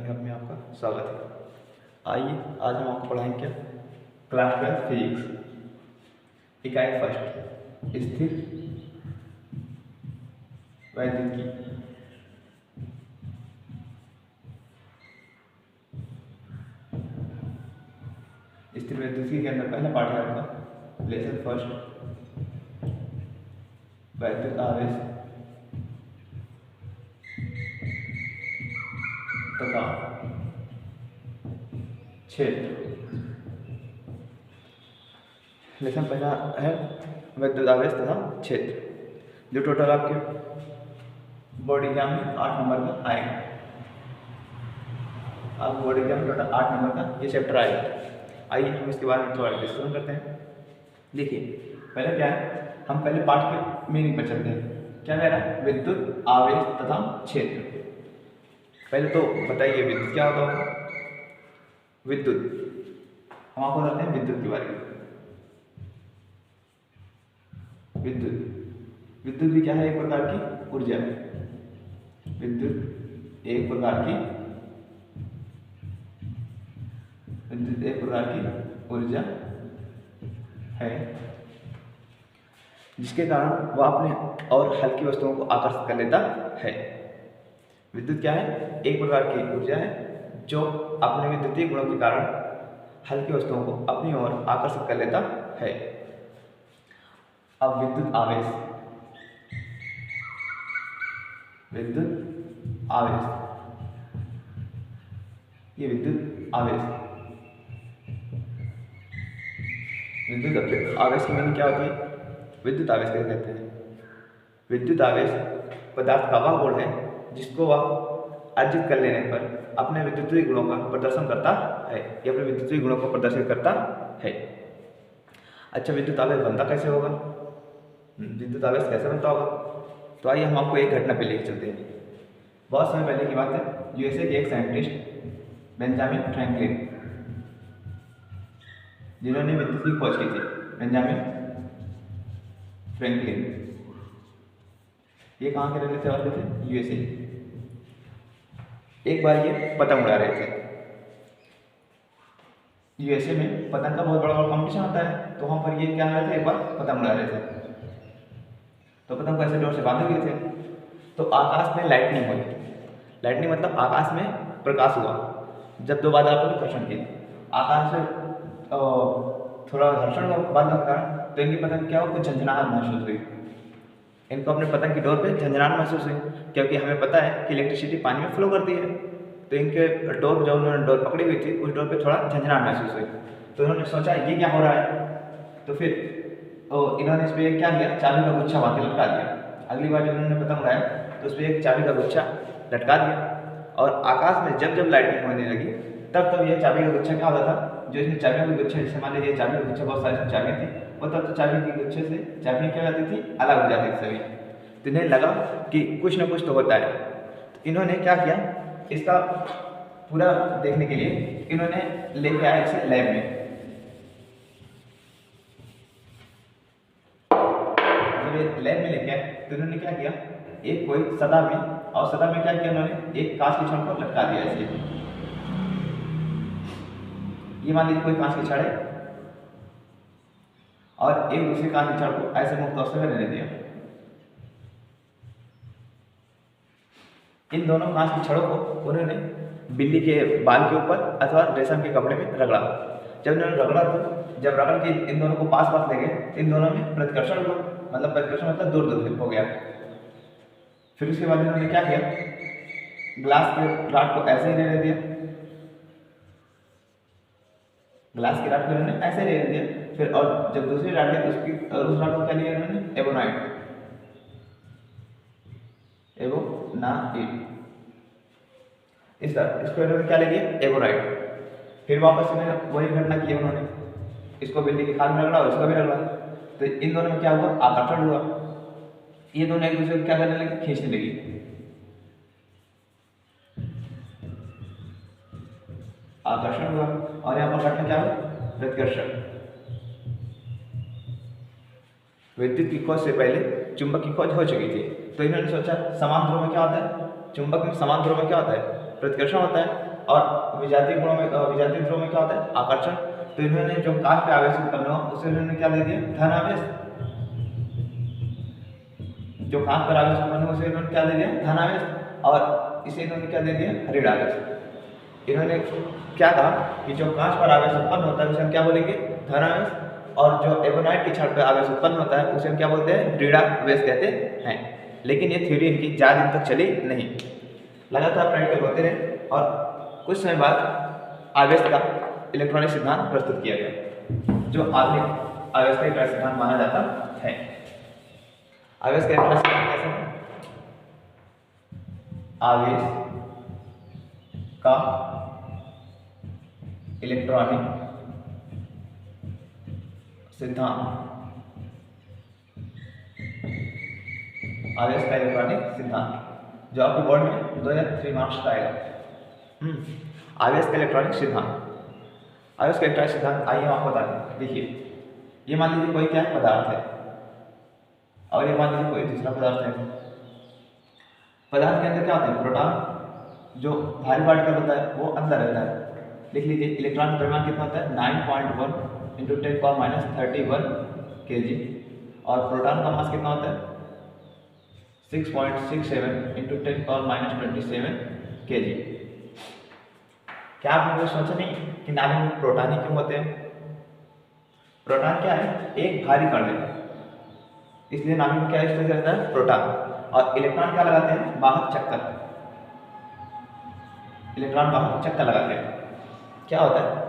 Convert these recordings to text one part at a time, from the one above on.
Hub में आपका स्वागत है। आइए आज हम आपको पढ़ाएंगे क्या, क्लास 12 फिजिक्स इकाई फर्स्ट स्थिर वैद्युतिकी। स्थिर वैद्युतिकी के अंदर पहला पार्ट है आपका लेसन फर्स्ट वैद्युत आवेश तथा क्षेत्र। लेसन पहला है वैद्युत आवेश तथा क्षेत्र, जो टोटल आपके बोर्ड एग्जाम में 8 नंबर का आएगा। आप बोर्ड एग्जाम में टोटल 8 नंबर का ये चैप्टर आएगा। आइए हम इसके बारे में थोड़ा डिस्कशन करते हैं। देखिए पहले क्या है, हम पहले पार्ट के मीनिंग पर चलते हैं। क्या कह रहा है, विद्युत आवेश तथा क्षेत्र। पहले तो बताइए विद्युत क्या होता है। विद्युत हम आपको बताते हैं विद्युत के बारे में। विद्युत भी क्या है, एक प्रकार की ऊर्जा है। विद्युत एक प्रकार की ऊर्जा है, जिसके कारण वह अपने और हल्की वस्तुओं को आकर्षित कर लेता है। विद्युत क्या है, एक प्रकार की ऊर्जा है जो अपने विद्युतीय गुणों के कारण हल्की वस्तुओं को अपनी ओर आकर्षित कर लेता है। अब विद्युत आवेश ये विद्युत आवेश की मीनिंग क्या होती है। विद्युत आवेश कैसे कहते हैं। विद्युत आवेश पदार्थ का वह गुण है जिसको वह अर्जित कर लेने पर अपने विद्युतीय गुणों का प्रदर्शन करता है या अपने विद्युतीय गुणों को प्रदर्शित करता है। अच्छा, विद्युत आवेश बनता कैसे होगा, विद्युत आवेश कैसे बनता होगा, तो आइए हम आपको एक घटना पे लेके चलते हैं। बहुत समय पहले की बात है। यूएसए के एक साइंटिस्ट बेंजामिन फ्रैंकलिन, जिन्होंने विद्युत की खोज की थी, बेंजामिन फ्रैंकलिन, ये कहाँ के रहने वाले थे, यूएसए। एक बार ये पतंग उड़ा रहे थे। यूएसए में पतंग का बहुत बड़ा कंपटीशन होता है, तो वहाँ पर ये क्या रहे थे, एक बार पतंग उड़ा रहे थे। तो पतंग को ऐसे डोर से बांधे हुए थे, तो आकाश में लाइटनिंग हुई। लाइटनिंग मतलब आकाश में प्रकाश हुआ। जब दो बादल आपस में घर्षण किए, आकाश से थोड़ा घर्षण हुआ बादल के कारण, तो इनकी पतंग क्या हो, कुछ झंझनाहट महसूस हुई। इनको अपने पतंग की डोर पे झंझनाहट महसूस हुई, क्योंकि हमें पता है कि इलेक्ट्रिसिटी पानी में फ्लो करती है। तो इनके डोर, जब उन्होंने डोर पकड़ी हुई थी, उस डोर पे थोड़ा झंझनाहट महसूस हुई। तो उन्होंने सोचा ये क्या हो रहा है। तो फिर इन्होंने इस पर क्या किया, चाबी का गुच्छा वहाँ लटका दिया। अगली बार जब उन्होंने पतंग उड़ाया तो उस पर एक चाबी का गुच्छा लटका दिया, और आकाश में जब जब लाइटिंग होने लगी तब यह चाबी का गुच्छा क्या होता था, जो इसमें चाबी के गुच्छे, जैसे मान लीजिए चाबी का गुच्छा बहुत सारी चाबियाँ थी, वो तब तो चाबी के गुच्छे से चाबियाँ क्या जाती थी, अलग हो जाती थी सभी। तो इन्हें लगा कि कुछ ना कुछ तो होता है। तो इन्होंने क्या किया, इसका पूरा देखने के लिए इन्होंने लेके आया इसे लैब में। जब लैब में लेके आए तो इन्होंने क्या किया, एक कोई सतह में, और सतह में क्या किया उन्होंने, एक कांच की छड़ को लटका दिया ऐसे। ये मान लीजिए कोई कांच की छड़ है, और एक दूसरे कांच की छड़ को ऐसे मुक्त अवस्था में रहने दिया। इन दोनों कांच की छड़ों को उन्होंने बिल्ली के बाल के ऊपर अथवा रेशम के कपड़े में रगड़ा। जब इन्होंने रगड़ा तो जब रगड़ के इन दोनों को पास ले गए, इन दोनों में प्रतिकर्षण हुआ, मतलब प्रतिकर्षण मतलब दूर दूर हो गया। फिर उसके बाद इन्होंने क्या किया, ग्लास के रॉड को ऐसे ही रहने दिया, ग्लास की रॉड को इन्होंने ऐसे रहने दिया। फिर और जब दूसरी रॉड ली तो उस रॉड को क्या लिया इन्होंने, एबोनाइट, इसको इन्होंने क्या ले लिया, एबोनाइट। फिर वापस इन्होंने वही घटना की उन्होंने, इसको बिल्ली के खाल में रगड़ा और इसको भी रगड़ा। तो इन दोनों में क्या हुआ, आकर्षण हुआ। ये दोनों एक दूसरे को क्या करने लगे, खींचने लगी। आकर्षण हुआ, और यहाँ पर घटना क्या हुआ, प्रतिकर्षण। विद्युत की खोज से पहले चुंबक की खोज हो चुकी थी, तो इन्होंने सोचा समान ध्रुव में क्या होता है, चुंबक में समान ध्रुव में क्या होता है, प्रतिकर्षण होता है। और विजातीय गुणों में विजातीय ध्रुवों में क्या होता है आकर्षण। तो इन्होंने जो काश पे आवेश उत्पन्न हुआ उसे इन्होंने क्या दे दिया धन आवेश, जो काश पर आवेश उत्पन्न हुआ उसे इन्होंने क्या दे दिया धन आवेश, और इसे इन्होंने क्या दे दिया ऋण आवेश। इन्होंने क्या कहा कि जो कांच पर आवेश उत्पन्न होता है उसे हम क्या बोलेंगे धन आवेश, और जो एबोनाइट की छड़ पर आवेश उत्पन्न होता है उसे हम क्या बोलते हैं ऋण आवेश कहते हैं। लेकिन ये थ्योरी इनकी ज़्यादा दिन तक चली नहीं, लगातार प्रैक्टिकल होते रहे और कुछ समय बाद आवेश का इलेक्ट्रॉनिक सिद्धांत प्रस्तुत किया गया, जो आधुनिक आवेश का इलेक्ट्रॉनिक सिद्धांत माना जाता है। आवेश का इलेक्ट्रॉनिक सिद्धांत कैसे है? आवेश का इलेक्ट्रॉनिक सिद्धांत, आवेश का इलेक्ट्रॉनिक सिद्धांत जो आपके बोर्ड में 2 या 3 मार्क्स का आएगा। आवेश का इलेक्ट्रॉनिक सिद्धांत, आवेश का इलेक्ट्रॉनिक सिद्धांत आइए हम आपको बताते हैं। देखिए ये मान लीजिए कोई क्या पदार्थ है और ये मान लीजिए कोई दूसरा पदार्थ है। पदार्थ के अंदर क्या होता है प्रोटॉन, जो भारी पार्टिकल होता है वो अंदर रहता है। लिख लीजिए इलेक्ट्रॉन द्रव्यमान कितना होता है 9.1 × 10⁻31 kg, और प्रोटॉन का मास कितना होता है 6.67 × 10⁻27 kg। क्या आपने कुछ सोचा नहीं कि नाभिक में प्रोटॉन ही क्यों होते हैं? प्रोटॉन क्या है एक भारी कण है, इसलिए नाभिक में क्या स्थित रहता है प्रोटॉन, और इलेक्ट्रॉन क्या लगाते हैं वाहक चक्कर, इलेक्ट्रॉन वाहक चक्कर लगाते हैं। क्या होता है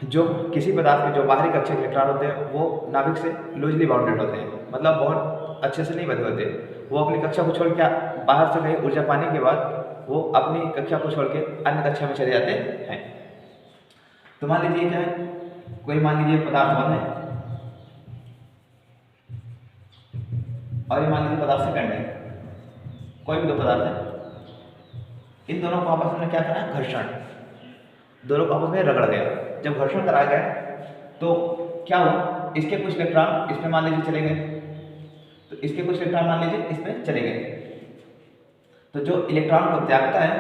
जो किसी पदार्थ के जो बाहरी कक्षा के इलेक्ट्रॉन होते हैं वो नाभिक से लूजली बाउंडेड होते हैं, मतलब बहुत अच्छे से नहीं बंधे होते। वो अपनी कक्षा को छोड़ के बाहर से कहीं ऊर्जा पाने के बाद वो अपनी कक्षा को छोड़ के अन्य कक्षा में चले जाते हैं। तो मान लीजिए क्या है, कोई मान लीजिए पदार्थ 1 है और ये मान लीजिए पदार्थ सेकंड है, कोई भी 2 पदार्थ है, इन दोनों को आपस में क्या करा घर्षण, दोनों को आपस में रगड़ गया। जब घर्षण कराया गया तो क्या हुआ, इसके कुछ इलेक्ट्रॉन इसमें मान लीजिए चले गए, तो इसके कुछ इलेक्ट्रॉन मान लीजिए इसमें चले गए। तो जो इलेक्ट्रॉन को त्यागता है,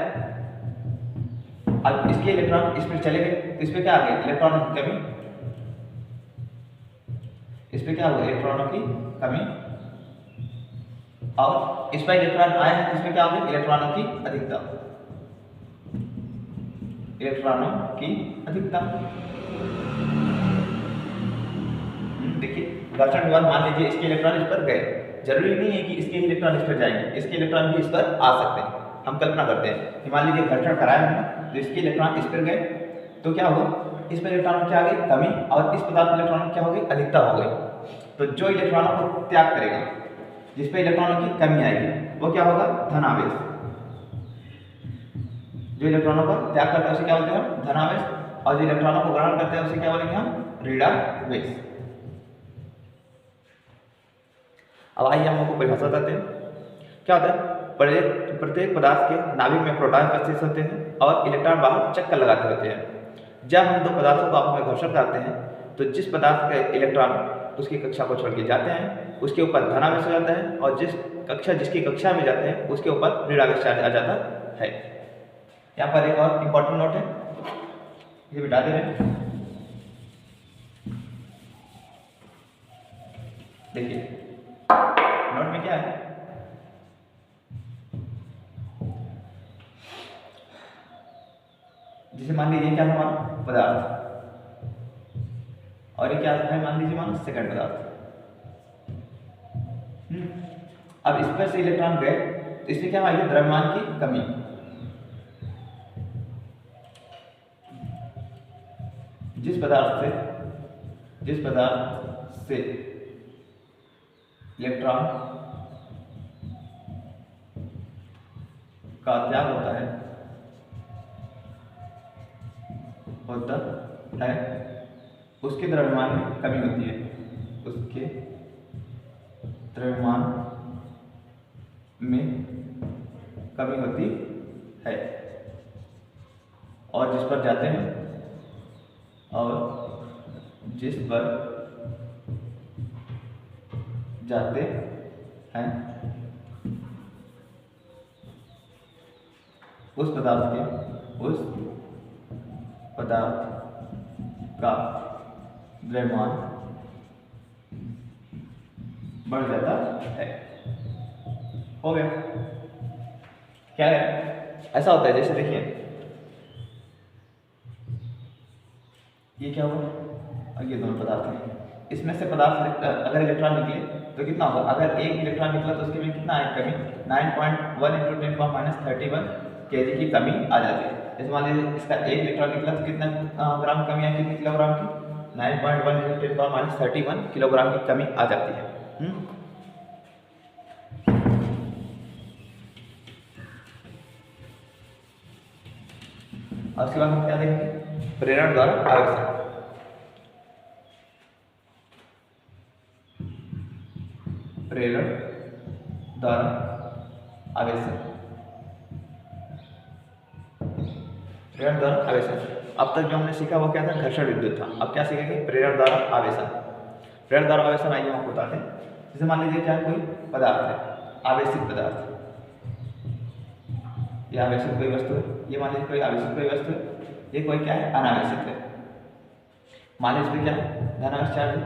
अब इसके इलेक्ट्रॉन इसमें चले गए तो इसमें क्या आ गया इलेक्ट्रॉनों की कमी, इसमें क्या हुआ इलेक्ट्रॉनों की कमी, और इसमें इलेक्ट्रॉन आए हैं तो इसमें क्या हो गया इलेक्ट्रॉनों की अधिकता, इलेक्ट्रॉनों की अधिकता। देखिए घर्षण के बाद मान लीजिए इसके इलेक्ट्रॉन इस पर गए, जरूरी नहीं है कि इसके इलेक्ट्रॉन इस पर जाएंगे, इसके इलेक्ट्रॉन भी इस पर आ सकते हैं। हम कल्पना करते हैं कि मान लीजिए घर्षण कराया हमने तो इसके इलेक्ट्रॉन इस पर गए, तो क्या हुआ इस पर इलेक्ट्रॉन क्या आ गई कमी, और इस पदार्थ में इलेक्ट्रॉन क्या हो गई अधिकता हो गई। तो जो इलेक्ट्रॉनों को त्याग करेगा, जिस पे इलेक्ट्रॉनों की कमी आएगी, वो क्या होगा धनावेश। जो इलेक्ट्रॉनों का त्याग करता है उसे क्या बोलते हैं हम धनावेश, और जो इलेक्ट्रॉनों को ग्रहण करते हैं उसे क्या बोलेंगे हम ऋणावेश। अब आइए हम आपको परिभाषा बताते हैं। क्या होता है प्रत्येक पदार्थ के नाभिक में प्रोटॉन उपस्थित होते हैं और इलेक्ट्रॉन बाहर चक्कर लगाते होते हैं। जब हम 2 पदार्थों को आपस में घर्षण करते हैं तो जिस पदार्थ के इलेक्ट्रॉन उसकी कक्षा को छोड़ के जाते हैं उसके ऊपर धनावेश हो जाता है, और जिसकी कक्षा में जाते हैं उसके ऊपर ऋणावेश आ जाता है। यहाँ पर एक और इम्पोर्टेंट नोट है, ये बिठा दे रहे हैं। देखिए नोट में क्या है, जैसे मान लीजिए क्या है हमारा पदार्थ, और ये क्या है मान लीजिए हमारा सेकंड पदार्थ। अब इस पर से इलेक्ट्रॉन गए तो इसमें क्या आएगी द्रव्यमान की कमी। जिस पदार्थ से इलेक्ट्रॉन का त्याग होता है उसके द्रव्यमान में कमी होती है, उसके द्रव्यमान में कमी होती है, और जिस पर जाते हैं उस पदार्थ के उस पदार्थ का द्रव्यमान बढ़ जाता है। हो गया। क्या है, ऐसा होता है जैसे देखिए ये क्या हुआ, और ये दोनों पदार्थ हैं, इसमें से पदार्थ अगर इलेक्ट्रॉन निकले तो कितना होगा, अगर एक इलेक्ट्रॉन निकला तो उसके में कितना आए कमी, 9.1 × 10⁻31 kg की कमी आ जाती है। जैसे मान लीजिए इसका एक इलेक्ट्रॉन निकला तो कितना ग्राम कमी आई, कितने किलोग्राम की, 9.1 × 10⁻31 किलोग्राम की कमी आ जाती है। और उसके बाद हम क्या देखेंगे, प्रेरण द्वारा आवेशन। प्रेरण द्वारा आवेशन, प्रेरण द्वारा आवेशन। अब तक जो हमने सीखा वो क्या था, घर्षण विद्युत था। अब क्या सीखेंगे, प्रेरण द्वारा आवेशन। प्रेरण द्वारा आवेशन आइए हम आपको बताते हैं। जैसे मान लीजिए क्या कोई पदार्थ है, आवेशित पदार्थ, ये आवेशित कोई वस्तु है, ये मान लीजिए कोई आवेशित कोई वस्तु है, ये कोई क्या है, अनावेशित है। मान लीजिए इसमें क्या है, धनावेश चार्ज है।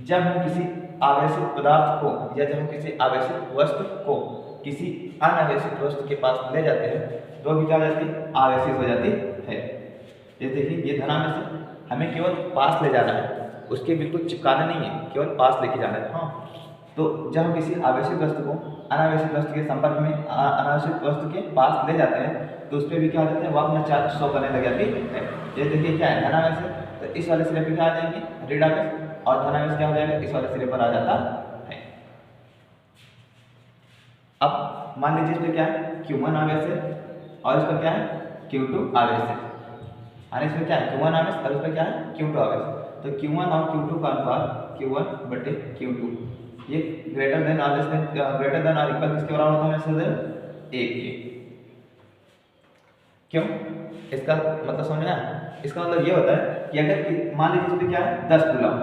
जब हम किसी आवेशित पदार्थ को या जब हम किसी आवेशित वस्तु को किसी अनावेशित वस्तु के पास ले जाते हैं तो भी क्या हो जाती है, आवेशित हो जाती है। ये देखिए ये धनावेश है, हमें केवल पास ले जाना है, उसके बिल्कुल चिपकाना नहीं है, केवल पास लेके जाना है। हाँ, तो जब हम किसी आवेशित वस्तु को अनावेशित वस्तु के संपर्क में अनावेशित वस्तु के पास ले जाते हैं तो उस पर भी क्या हो जाता है, वो अपना चार्ज शो करने लग जाती है। ये देखिए क्या है, धनावेश है, तो इस वाले सिरे पे क्या आ जाएंगे, ऋणावेश, और धनावेश क्या हो जाएगा, इस वाले सिरे पर आ जाता है। अब मान लीजिए इस पर क्या है, Q1 आवेश है और इस पर क्या है, Q2 आवेश है। और इसमें क्या है, Q1 आवेश और इस पर क्या है, Q2 आवेश। तो Q1 और Q2 का अनुपात Q1/Q2, ये ग्रेटर देन और इक्वल किसके बराबर होता है, इससे 1 के। क्यों, इसका मतलब समझ में आया। इसका मतलब ये होता है कि अगर मान लीजिए इस पे क्या है, 10 कूलम,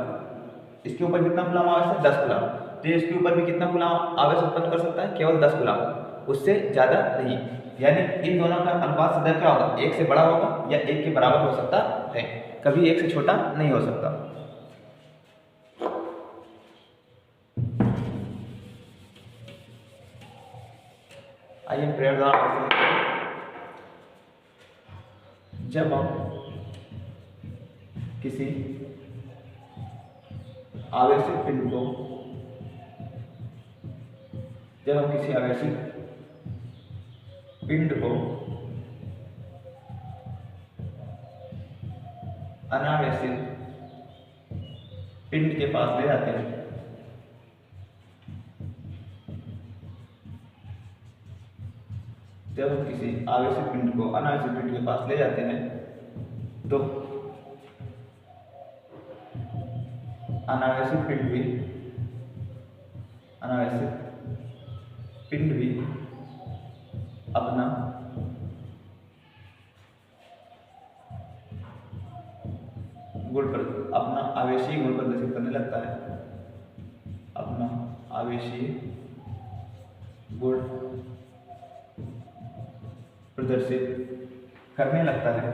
इसके ऊपर कितना कूलम आवेश है, 10 कूलम, तो इसके ऊपर भी कितना कूलम आवेश उत्पन्न कर सकता है, केवल 10 कूलम, उससे ज़्यादा नहीं। यानी इन दोनों का अनुपात सदैव क्या होगा, 1 से बड़ा होगा या 1 के बराबर हो सकता है, कभी 1 से छोटा नहीं हो सकता। आइए प्रेरण द्वारा आवेशन, जब हम किसी आवेशित पिंड को अनावेशित पिंड के पास ले जाते हैं जब हम किसी आवेशित पिंड को अनावेशित पिंड के पास ले जाते हैं तो अनावेशित पिंड भी अपना आवेशीय गुण प्रदर्शित करने लगता है, अपना आवेशीय गुण प्रदर्शित करने लगता है।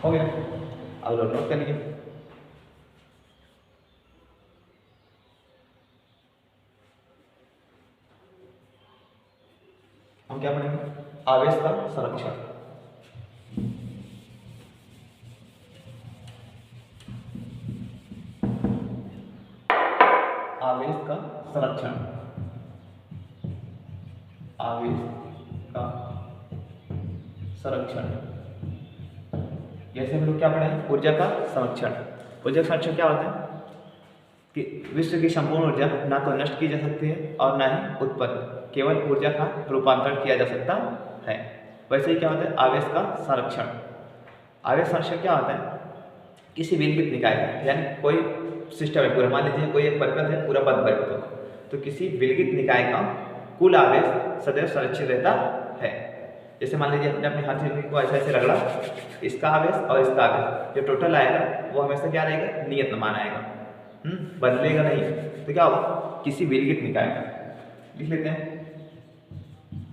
हो गया, अब नोट कर लीजिए। हम क्या पढ़ेंगे, आवेश का संरक्षण। आवेश का संरक्षण, आवेश का संरक्षण। जैसे हम लोग क्या पढ़े, ऊर्जा का संरक्षण। ऊर्जा का संरक्षण क्या होता है कि विश्व की संपूर्ण ऊर्जा ना तो नष्ट की जा सकती है और ना ही उत्पन्न, केवल ऊर्जा का रूपांतरण किया जा सकता है। वैसे ही क्या होता है आवेश का संरक्षण। आवेश संरक्षण क्या होता है, किसी विलगित निकाय का, यानी कोई सिस्टम है पूरा, मान लीजिए कोई एक परिपथ है पूरा बंद परिपथ हो, तो किसी विलगित निकाय का कुल आवेश सदैव संरक्षित रहता है। जैसे मान लीजिए अपने अपने हाथ को ऐसे ऐसे रगड़ा, इसका आवेश और इसका आवेश जो टोटल आएगा वो हमेशा क्या रहेगा, नियत मान आएगा, बदलेगा नहीं। तो क्या होगा, किसी विलगित निकाय का, लिख लेते हैं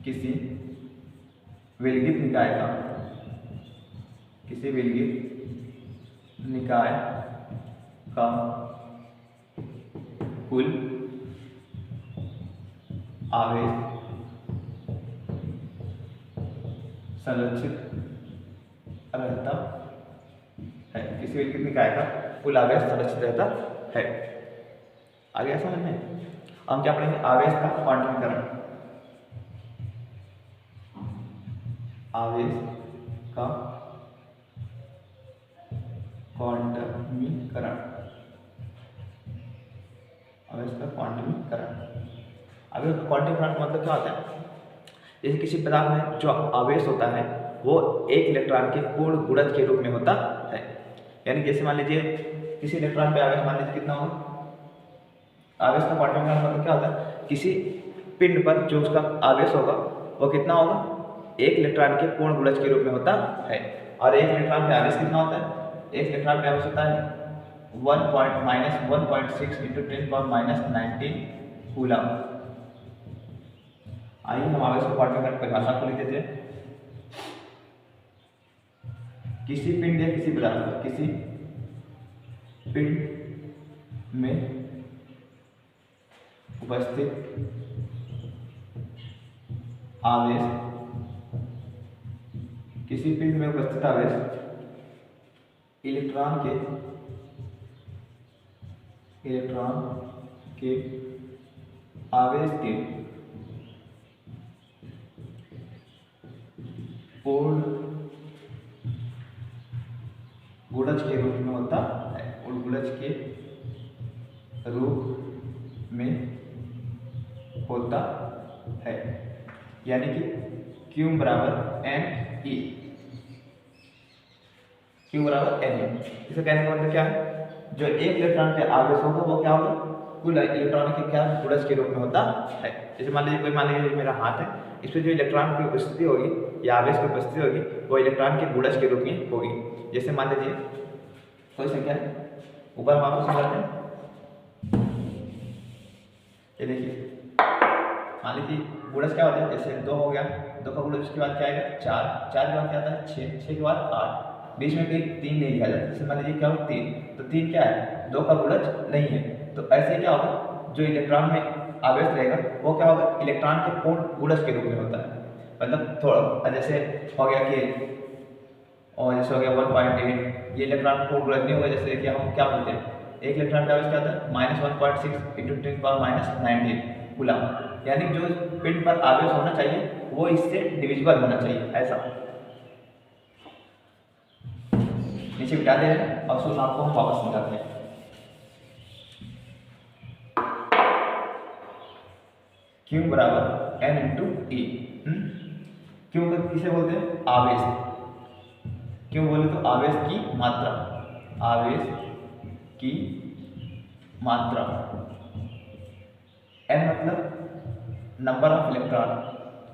किसी विलगित निकाय का, किसी विलगित निकाय का कुल आवेश संरक्षित रहता है। किसी विलगित निकाय का कुल आवेश संरक्षित रहता है। आगे समझ में हम क्या पढ़ेंगे, आवेश का क्वांटमीकरण। आवेश का क्वांटमीकरण, आवेश का क्वांटमीकरण। आवेश का क्वांटमीकरण का मतलब क्या होता है, जैसे किसी पदार्थ में जो आवेश होता है वो एक इलेक्ट्रॉन के पूर्ण गुणज के रूप में होता है। यानी जैसे मान लीजिए किसी इलेक्ट्रॉन पे आवेश मान लीजिए कितना होगा, आवेश का क्वांटमीकरण मतलब क्या होता है, किसी पिंड पर जो उसका आवेश होगा वो कितना होगा, एक इलेक्ट्रॉन के पूर्ण गुणज के रूप में होता है। और एक इलेक्ट्रॉन पे आवेश कितना होता है, एक इलेक्ट्रॉन पे आवेश होता है 1.6 × 10⁻⁹ कूलम। आइए हम आवेश को क्वांटमीकरण परिभाषा को लिख देते हैं। किसी पिंड या किसी पदार्थ, किसी पिंड में उपस्थित आवेश, किसी पिंड में उपस्थित आवेश इलेक्ट्रॉन के आवेश के पूर्ण गुणज के रूप में होता है, पूर्ण गुणज के रूप में होता है। यानी कि Q बराबर NE, Q बराबर NE। इसे कहने का मतलब क्या है, जो एक इलेक्ट्रॉन पे आवेश होगा वो क्या होगा, कुल इलेक्ट्रॉन के क्या गुणज के रूप में होता है। जैसे मान लीजिए मेरा हाथ है, इसमें जो इलेक्ट्रॉन की उपस्थिति होगी या आवेश की उपस्थिति होगी वो इलेक्ट्रॉन के गुणज के रूप में होगी। जैसे मान लीजिए कोई संख्या है, ऊपर हम आपको समझाते हैं, ये देखिए मान लीजिए गुणज क्या होता है, जैसे 2 हो गया, 2 का गुणज उसके बाद क्या आएगा 4, 4 के बाद क्या आता है 6, 6 के बाद 8, बीच में कहीं 3 नहीं लिखा जाता। जैसे मान लीजिए क्या हो 3, तो 3 क्या है, 2 का गुणज नहीं है। तो ऐसे क्या होगा, जो इलेक्ट्रॉन में आवेश रहेगा वो क्या होगा, इलेक्ट्रॉन के पूर्ण गुणज के रूप में होता है। मतलब थोड़ा जैसे हो गया कि और जैसे हो गया 1.8, ये इलेक्ट्रॉन पूर्ण गुणज नहीं होगा। जैसे कि हम क्या बोलते हैं, एक इलेक्ट्रॉन का आवेश क्या होता है -1.6 × 10⁻⁹ कूलम। यानी जो पिंड पर आवेश होना चाहिए वो इससे डिविजिबल होना चाहिए, ऐसा। नीचे बिठा दे रहे हैं और सुन आपको हम वापस समझाते हैं। Q बराबर N × E। क्यों किसे बोलते हैं, आवेश। क्यों बोले तो आवेश की मात्रा, आवेश की मात्रा। N मतलब नंबर ऑफ इलेक्ट्रॉन,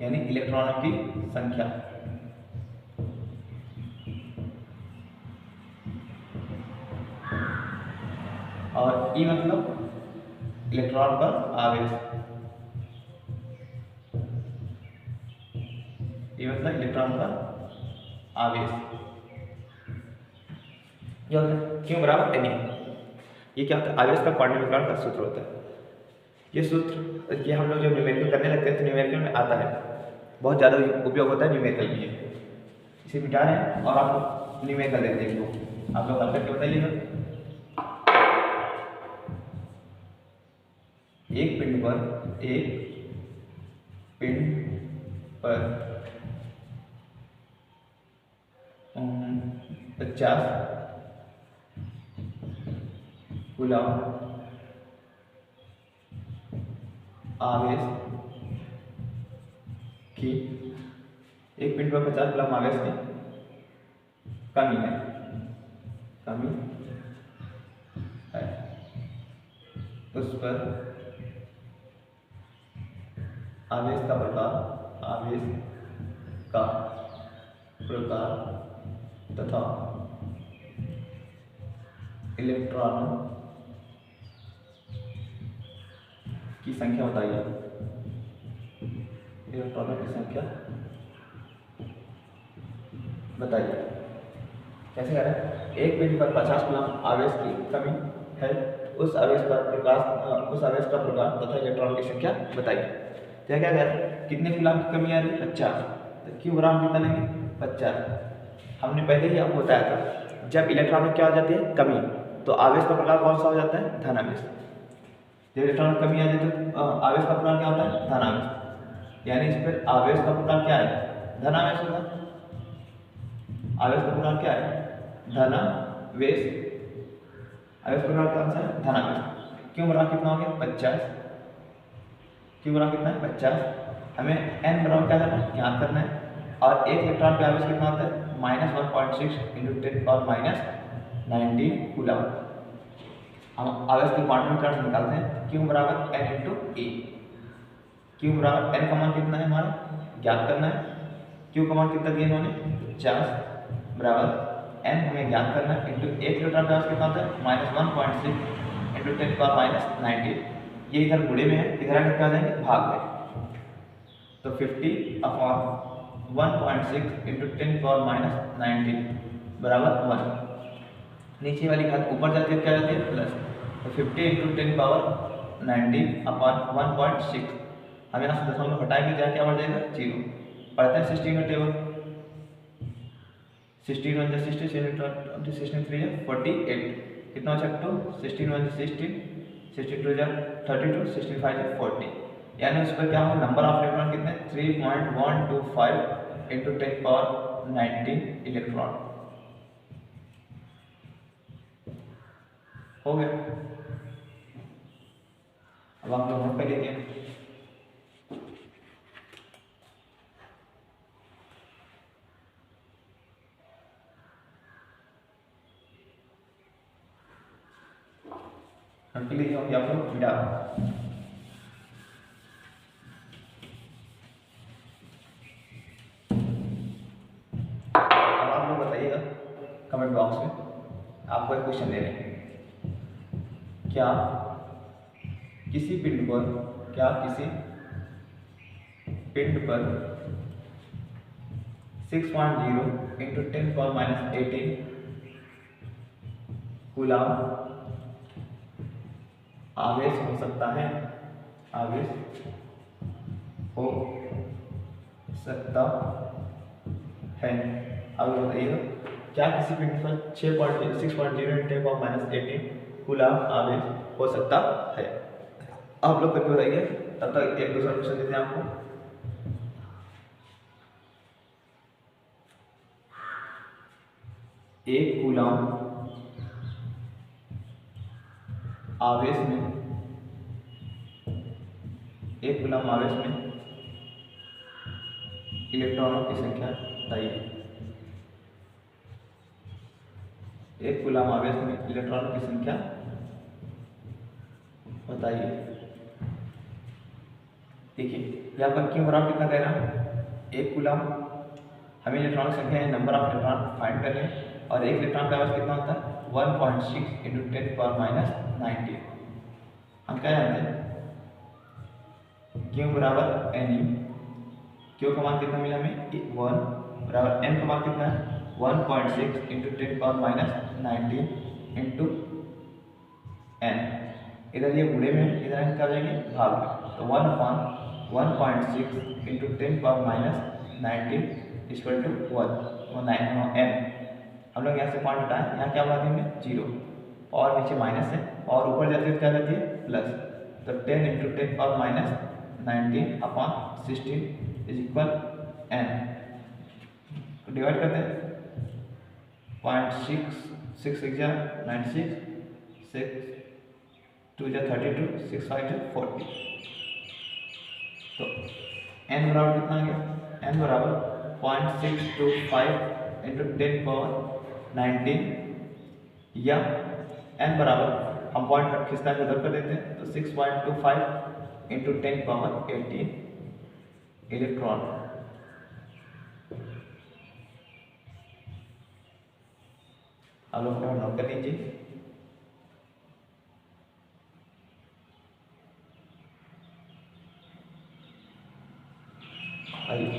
यानी इलेक्ट्रॉनों की संख्या। और E मतलब इलेक्ट्रॉन पर आवेश, E मतलब इलेक्ट्रॉन पर आवेश। क्यों बराबर NE। ये क्या होता है, आवेश का क्वांटमीकरण का सूत्र होता है। ये सूत्र ये हम लोग जब न्यूमेरिकल करने लगते हैं तो न्यूमेरिकल में आता है, बहुत ज़्यादा उपयोग होता है न्यूमेरिकल में। इसे मिटा रहे हैं और आप न्यूमेरिकल देखते हैं, इसको आप लोग हल करके बताइएगा। एक पिंड पर 50 कूलम आवेश की, एक पिंड पर 50 कूलम आवेश की कमी है, उस पर आवेश का प्रकार तथा इलेक्ट्रॉनों की संख्या बताइए। इलेक्ट्रॉनों की संख्या बताइए। कैसे करें? एक पिंड पर 50 कूलम आवेश की कमी है, उस आवेश का प्रकार तथा इलेक्ट्रॉन की संख्या बताइए। तो क्या करें? कितने कूलम की कमी आ रही है? 50। तो क्यू बराबर कितना लेंगे? 50। हमने पहले ही आपको बताया था, जब इलेक्ट्रॉन में क्या हो जाती है? कमी, तो आवेश का प्रकार कौन सा हो जाता है? धन आवेश। जब इलेक्ट्रॉन में कमी आ जाती है तो आवेश का प्रकार क्या होता है? धन आवेश। यानी इस पर आवेश का प्रकार क्या है? धन आवेश होगा। आवेश का प्रकार क्या है? धन आवेश। आवेश प्रकार कौन सा है? धन आवेश। क्यों बराबर कितना हो गया? 50। क्यों बराबर कितना है? 50। हमें n बराबर क्या करना है? ज्ञात करना है। और एक इलेक्ट्रॉन पे आवेश कितना होता है? -1.6 × 10⁻⁹ कूलम। हम आवेश के क्वांटम टर्म्स निकालते हैं। क्यू बराबर n × ए। क्यू बराबर n का मान कितना है हमारा? ज्ञात करना है। क्यू का मान कितना दिया इन्होंने? 50 बराबर n हमें ज्ञात करना है इंटू एक इलेक्ट्रॉन का आवेश कितना होता है? -1.6 × 10⁻⁹। ये इधर गुणे में है, इधर आगे क्या आ जाएंगे? भाग में। तो 50/1.6 × 10⁻⁹ बराबर 1। नीचे वाली घात ऊपर जाती है, क्या जाती है? प्लस। तो 50 × 10⁻⁹/1.6। हम यहाँ से दशमलव हटाएंगे तो क्या बढ़ जाएगा? 0। पढ़ते हैं 16 का टेबल। 16 1 60, 16 3 48। कितना हो सकता? 16 1 16, 16 2 32, 16 5 40। यानी उस पर क्या होगा? नंबर ऑफ इलेक्ट्रॉन कितने? 3.125 × 10⁻⁹ इलेक्ट्रॉन हो गया। अब आप लोग नोट कर लीजिए। नोट कर लीजिए आप लोग बेटा। अब आप लोग बताइएगा कमेंट बॉक्स में, आपको एक क्वेश्चन दे रहे हैं। क्या किसी पिंड पर 6.0 × 10⁻18 कूलम आवेश हो सकता है? आवेश हो सकता है। अब बताइएगा, क्या किसी पिंड पर 6.0 × 10⁻18 कूलम आवेश हो सकता है? आप लोग करके बताइए। तब तक एक दूसरा क्वेश्चन देते हैं आपको। एक कूलम आवेश में इलेक्ट्रॉनों की संख्या बताइए। एक कूलम आवेश में इलेक्ट्रॉनों की संख्या बताइए। देखिए यहाँ पर क्यों बराबर कितना कह रहा है? एक कूलम, हमें इलेक्ट्रॉन की संख्या है, नंबर ऑफ इलेक्ट्रॉन फाइंड कर लें। और एक इलेक्ट्रॉन का आवेश कितना होता है? 1.6 × 10⁻⁹। हम क्या जानते हैं? क्यू बराबर एन यू। क्यू का मान कितना मिला हमें? 1 बराबर एन का मान कितना है? 1.6 × 10⁻⁹ इंटू एन। इधर ये गुणे में, इधर हम कर लेंगे भाग में। तो 1/1.6 × 10⁻⁹ इक्वल टू 1 एन। हम लोग यहाँ से पॉइंट हटाएं, यहाँ क्या बात है? 0 और नीचे माइनस है, और ऊपर जाती है क्या जाती है? प्लस। तो 10 × 10⁻⁹/16 इज इक्वल एन। डिवाइड करते हैं। 0.6 6 6 96, 6 2 32, 6 5 40। तो n बराबर कितना आ गया? n बराबर 0.625 × 10⁻19, या n बराबर, हम पॉइंट खिसका के उधर कर देते हैं, तो 6.25 × 10⁻18 इलेक्ट्रॉन। आप लोग नोट कर लीजिए। आइए,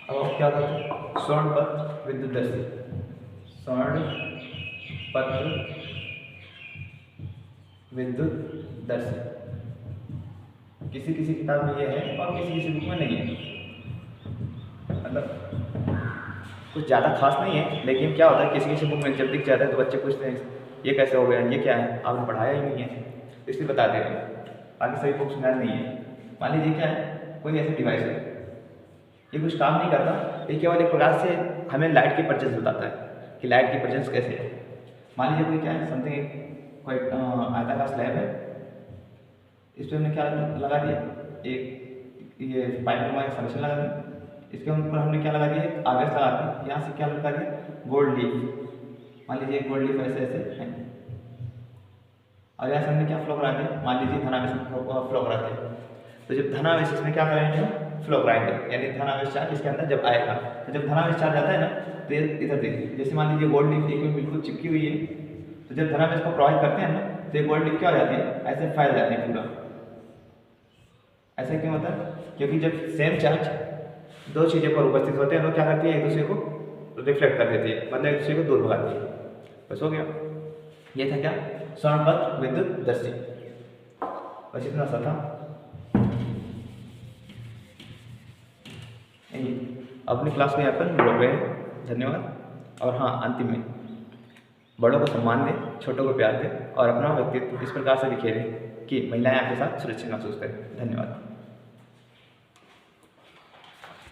अब क्या होता है? स्वर्ण पत्र विद्युतदर्शी, स्वर्ण पत्र विद्युतदर्शी किसी किसी किताब में ये है और किसी किसी बुक में नहीं है। मतलब कुछ ज़्यादा खास नहीं है, लेकिन क्या होता है किसी किसी बुक में जब दिख जाता है तो बच्चे पूछते हैं ये कैसे हो गया, ये क्या है, आपने पढ़ाया ही नहीं है, इसलिए बता दे रहे हैं। बाकी सभी बुक्स में नहीं है। मान लीजिए क्या है, कोई ऐसा डिवाइस है, ये कुछ काम नहीं करता, ये केवल एक प्रकार से हमें लाइट की प्रेजेंस बताता है कि लाइट की प्रेजेंस कैसे है। मान लीजिए कोई क्या है, समथिंग कोई आयताकार स्लैब है, इस पर हमने क्या लगा दिया, एक ये पाइप नुमा एक संरचना लगा दी, इसके ऊपर हमने क्या लगा दिया, आवेश लगा दी, यहाँ से क्या लगा दिया, गोल्ड लीफ। मान लीजिए गोल्ड लीफ ऐसे ऐसे है और यहाँ से हमने क्या फ्लो करा दिया, मान लीजिए धनावेश फ्लो करा दिया। तो जब धनावेश इसमें क्या करेंगे, फ्लो कराएंगे, यानी धनावेश चार्ज इसके अंदर जब आएगा, तो जब धनावेश चार्ज आता है ना, तो इधर देखिए, जैसे मान लीजिए गोल्ड लीफ एक में बिल्कुल चिपकी हुई है, तो जब धनावेश को प्रवाहित करते हैं ना, तो ये गोल्ड लीफ क्या हो जाती है, ऐसे फैल जाती है पूरा। ऐसा क्यों होता है? क्योंकि जब सेम चार्ज दो चीज़ों पर उपस्थित होते हैं तो क्या करती है, एक दूसरे को रिफ्लेक्ट कर देती है, मतलब एक दूसरे को दूर भगाती है। बस हो गया, ये था क्या, स्वर्ण पत्र विद्युतदर्शी। बस इतना सा था। अपनी क्लास में यहाँ पर बोल रहे हैं, धन्यवाद। और हाँ, अंतिम में बड़ों को सम्मान दें, छोटों को प्यार दें और अपना व्यक्तित्व इस प्रकार से बिखेरें कि महिलाएं आपके साथ सुरक्षित महसूस करें। धन्यवाद।